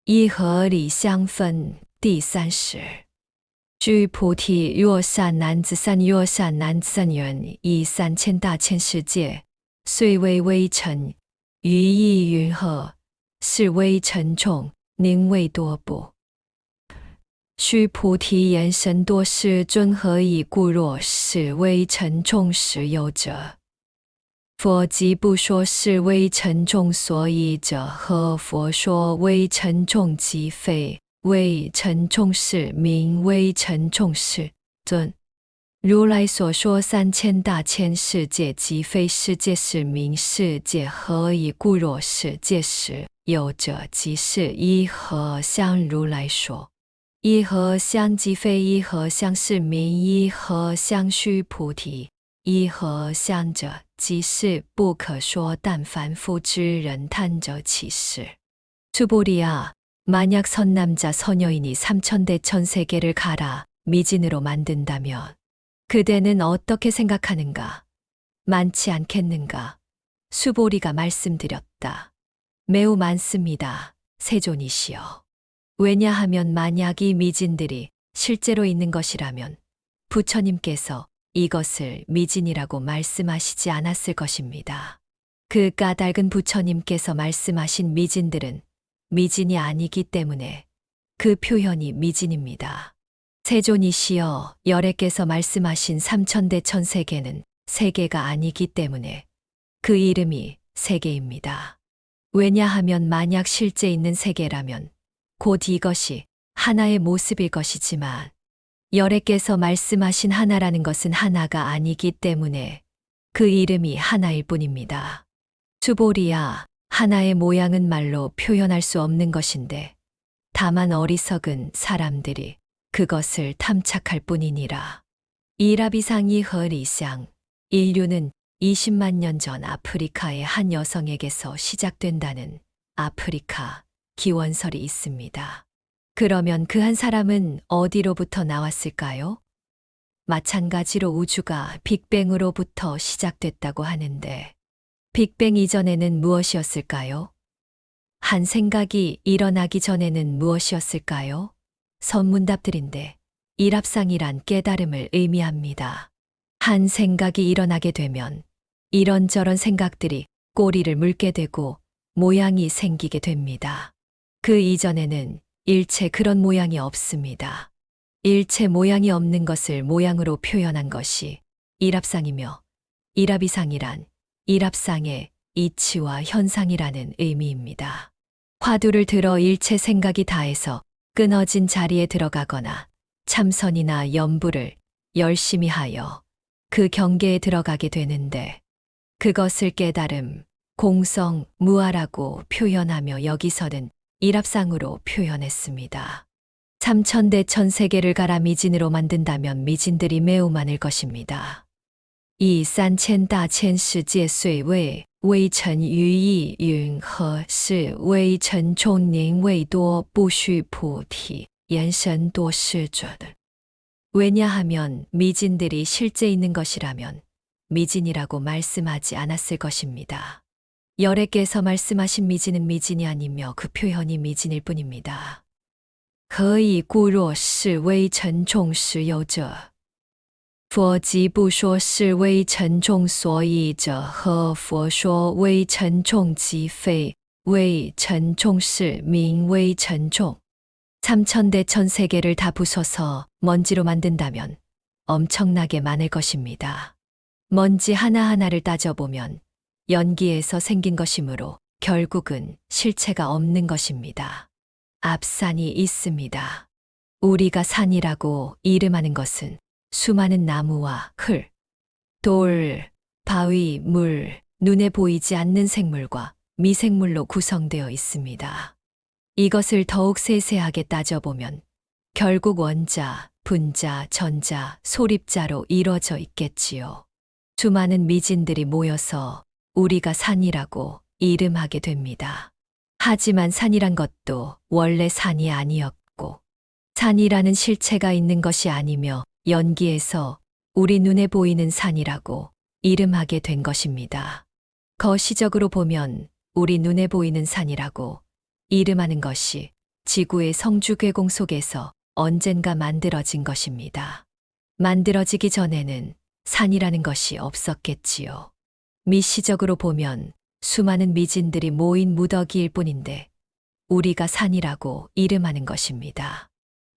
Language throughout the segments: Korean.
一和理相分第30。须菩提，若善男子三人，以3000大千世界，虽为微尘，于意云何？是微尘众，宁为多不？须菩提言甚多世尊，何以故？若是微尘众实有者，佛即不说是微尘众所以者，何佛说微尘众即非微尘众是名微尘众是尊。如来所说3000大千世界即非世界，是名世界，何以故？若世界实有者，即是一合相。如来说一合相即非一合相，是名一合相。须菩提，一合相者，即是不可说，但凡夫之人贪者其事。수보리야, 만약 선남자 선여인이 3000대 천세계를 갈아 미진으로 만든다면 그대는 어떻게 생각하는가? 많지 않겠는가? 수보리가 말씀드렸다. 매우 많습니다. 세존이시여. 왜냐하면 만약 이 미진들이 실제로 있는 것이라면 부처님께서 이것을 미진이라고 말씀하시지 않았을 것입니다. 그 까닭은 부처님께서 말씀하신 미진들은 미진이 아니기 때문에 그 표현이 미진입니다. 세존이시여, 열애께서 말씀하신 3000대 천세계는 세계가 아니기 때문에 그 이름이 세계입니다. 왜냐하면 만약 실제 있는 세계라면 곧 이것이 하나의 모습일 것이지만 열애께서 말씀하신 하나라는 것은 하나가 아니기 때문에 그 이름이 하나일 뿐입니다. 수보리야, 하나의 모양은 말로 표현할 수 없는 것인데 다만 어리석은 사람들이 그것을 탐착할 뿐이니라. 이라비상이 허리상, 인류는 20만 년 전 아프리카의 한 여성에게서 시작된다는 아프리카 기원설이 있습니다. 그러면 그 한 사람은 어디로부터 나왔을까요? 마찬가지로 우주가 빅뱅으로부터 시작됐다고 하는데 빅뱅 이전에는 무엇이었을까요? 한 생각이 일어나기 전에는 무엇이었을까요? 선문답들인데 일합상이란 깨달음을 의미합니다. 한 생각이 일어나게 되면 이런저런 생각들이 꼬리를 물게 되고 모양이 생기게 됩니다. 그 이전에는 일체 그런 모양이 없습니다. 일체 모양이 없는 것을 모양으로 표현한 것이 일합상이며 일합이상이란 일합상의 이치와 현상이라는 의미입니다. 화두를 들어 일체 생각이 다해서 끊어진 자리에 들어가거나 참선이나 염불을 열심히 하여 그 경계에 들어가게 되는데 그것을 깨달음, 공성, 무아라고 표현하며 여기서는 일합상으로 표현했습니다. 3000대 천세계를 갈아 미진으로 만든다면 미진들이 매우 많을 것입니다. 이 3000大千世界虽为微尘于意云何？是微尘众宁为多不？须菩提言甚多世尊。 왜냐하면 미진들이 실제 있는 것이라면 미진이라고 말씀하지 않았을 것입니다. 열애께서 말씀하신 미진은 미진이 아니며 그 표현이 미진일 뿐입니다. 何以故？若是微尘众实有者，佛即不说是微尘众所以者，何佛说微尘众即非微尘众，是名微尘众。 3000대 천세계를 다 부숴서 먼지로 만든다면 엄청나게 많을 것입니다. 먼지 하나하나를 따져보면 연기에서 생긴 것이므로 결국은 실체가 없는 것입니다. 앞산이 있습니다. 우리가 산이라고 이름하는 것은 수많은 나무와 흙, 돌, 바위, 물, 눈에 보이지 않는 생물과 미생물로 구성되어 있습니다. 이것을 더욱 세세하게 따져보면 결국 원자, 분자, 전자, 소립자로 이루어져 있겠지요. 수많은 미진들이 모여서 우리가 산이라고 이름하게 됩니다. 하지만 산이란 것도 원래 산이 아니었고 산이라는 실체가 있는 것이 아니며 연기에서 우리 눈에 보이는 산이라고 이름하게 된 것입니다. 거시적으로 보면 우리 눈에 보이는 산이라고 이름하는 것이 지구의 성주괴공 속에서 언젠가 만들어진 것입니다. 만들어지기 전에는 산이라는 것이 없었겠지요. 미시적으로 보면 수많은 미진들이 모인 무더기일 뿐인데 우리가 산이라고 이름하는 것입니다.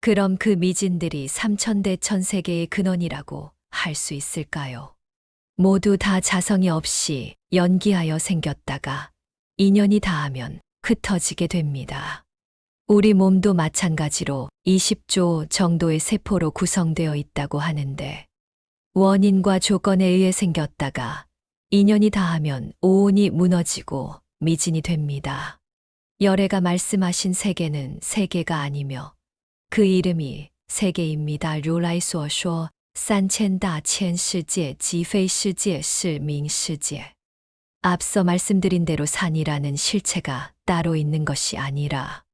그럼 그 미진들이 삼천대천 세계의 근원이라고 할 수 있을까요? 모두 다 자성이 없이 연기하여 생겼다가 인연이 닿으면 흩어지게 됩니다. 우리 몸도 마찬가지로 20조 정도의 세포로 구성되어 있다고 하는데 원인과 조건에 의해 생겼다가 인연이 닿으면 오온이 무너지고 미진이 됩니다. 열애가 말씀하신 세계는 세계가 아니며 그 이름이 세계입니다. 如来所说三千大千世界即非世界是名世界. 앞서 말씀드린 대로 산이라는 실체가 따로 있는 것이 아니라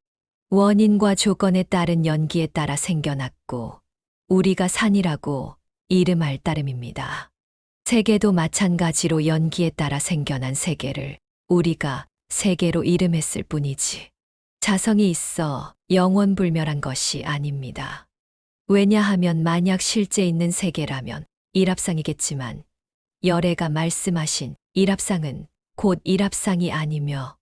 원인과 조건에 따른 연기에 따라 생겨났고 우리가 산이라고 이름할 따름입니다. 세계도 마찬가지로 연기에 따라 생겨난 세계를 우리가 세계로 이름했을 뿐이지 자성이 있어 영원불멸한 것이 아닙니다. 왜냐하면 만약 실제 있는 세계라면 일합상이겠지만 열애가 말씀하신 일합상은 곧 일합상이 아니며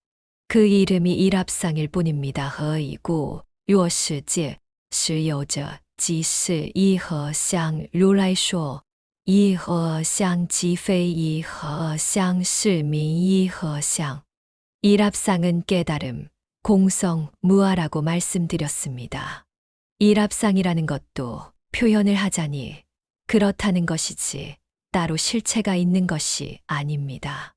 그 이름이 일합상일 뿐입니다. 何以故若世界实有者即是一合相。如来说一合相即非一合相是名一合相. 일합상은 깨달음, 공성, 무아라고 말씀드렸습니다. 일합상이라는 것도 표현을 하자니 그렇다는 것이지 따로 실체가 있는 것이 아닙니다.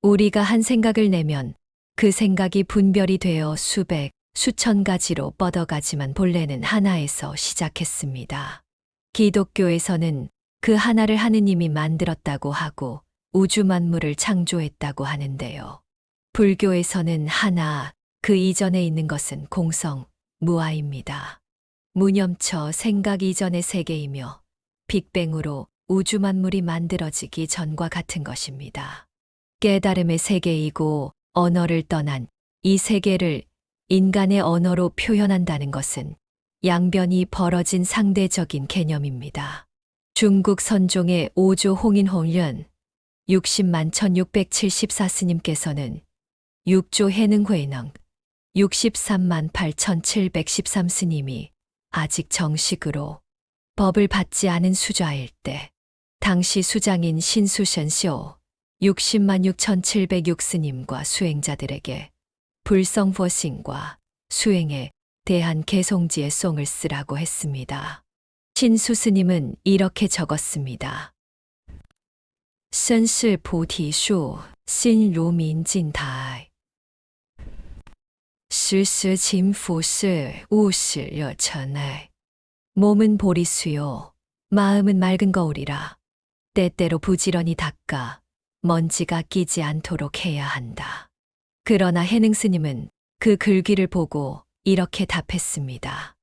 우리가 한 생각을 내면 그 생각이 분별이 되어 수백, 수천 가지로 뻗어가지만 본래는 하나에서 시작했습니다. 기독교에서는 그 하나를 하느님이 만들었다고 하고 우주 만물을 창조했다고 하는데요. 불교에서는 하나, 그 이전에 있는 것은 공성, 무아입니다. 무념처 생각 이전의 세계이며 빅뱅으로 우주 만물이 만들어지기 전과 같은 것입니다. 깨달음의 세계이고 언어를 떠난 이 세계를 인간의 언어로 표현한다는 것은 양변이 벌어진 상대적인 개념입니다. 중국 선종의 오조 홍인홍련 60만 1674스님께서는 6조 해능회능 63만 8713스님이 아직 정식으로 법을 받지 않은 수좌일 때 당시 수장인 신수션쇼 60만 6706스님과 수행자들에게 불성포싱과 수행에 대한 개송지의 송을 쓰라고 했습니다. 신수스님은 이렇게 적었습니다. 身是菩提树，心如明镜台，时时勤拂拭，勿使热尘埃. 몸은 보리수요, 마음은 맑은 거울이라. 때때로 부지런히 닦아 먼지가 끼지 않도록 해야 한다. 그러나 해능스님은 그 글귀를 보고 이렇게 답했습니다.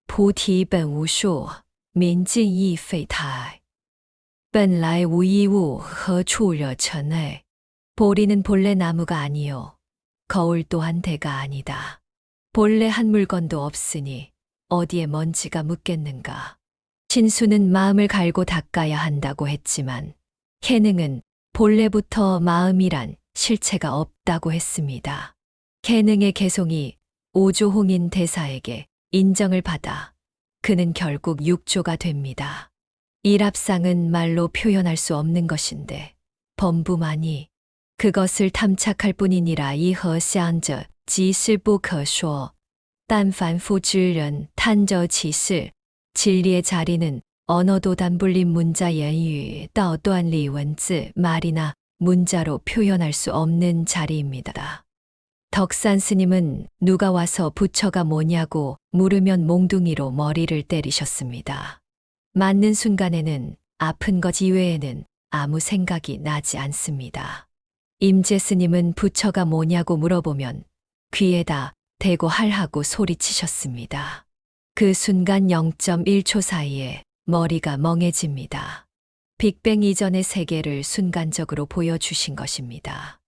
菩提本无树，明镜亦非台。本来无一物，何处惹尘埃. 보리는 본래 나무가 아니요, 거울 또한 대가 아니다. 본래 한 물건도 없으니 어디에 먼지가 묻겠는가. 신수는 마음을 갈고 닦아야 한다고 했지만 해능은 본래부터 마음이란 실체가 없다고 했습니다. 해능의 개송이 오조홍인 대사에게 인정을 받아 그는 결국 육조가 됩니다. 일합상은 말로 표현할 수 없는 것인데 범부만이 그것을 탐착할 뿐이니라. 一合相者即是不可说，但凡夫之人贪着其事. 진리의 자리는 언어도 단불린 문자言语道断理文字 말이나 문자로 표현할 수 없는 자리입니다. 덕산 스님은 누가 와서 부처가 뭐냐고 물으면 몽둥이로 머리를 때리셨습니다. 맞는 순간에는 아픈 것 이외에는 아무 생각이 나지 않습니다. 임재 스님은 부처가 뭐냐고 물어보면 귀에다 대고 할하고 소리치셨습니다. 그 순간 0.1초 사이에 머리가 멍해집니다. 빅뱅 이전의 세계를 순간적으로 보여주신 것입니다.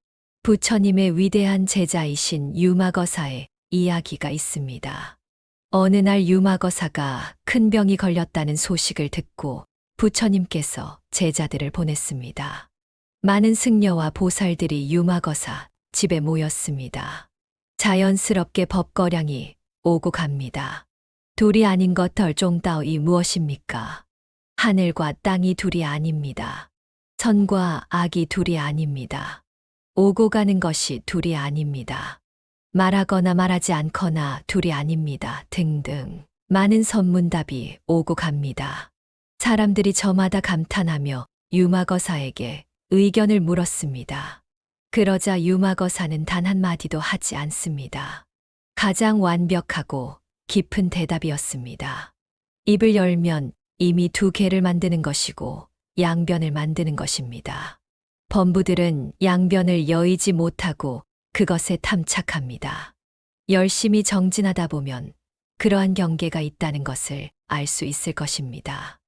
부처님의 위대한 제자이신 유마거사의 이야기가 있습니다. 어느 날 유마거사가 큰 병이 걸렸다는 소식을 듣고 부처님께서 제자들을 보냈습니다. 많은 승려와 보살들이 유마거사 집에 모였습니다. 자연스럽게 법거량이 오고 갑니다. 둘이 아닌 것 덜종따오이 무엇입니까? 하늘과 땅이 둘이 아닙니다. 선과 악이 둘이 아닙니다. 오고 가는 것이 둘이 아닙니다. 말하거나 말하지 않거나 둘이 아닙니다. 등등 많은 선문답이 오고 갑니다. 사람들이 저마다 감탄하며 유마거사에게 의견을 물었습니다. 그러자 유마거사는 단 한마디도 하지 않습니다. 가장 완벽하고 깊은 대답이었습니다. 입을 열면 이미 두 개를 만드는 것이고 양변을 만드는 것입니다. 범부들은 양변을 여의지 못하고 그것에 탐착합니다. 열심히 정진하다 보면 그러한 경계가 있다는 것을 알 수 있을 것입니다.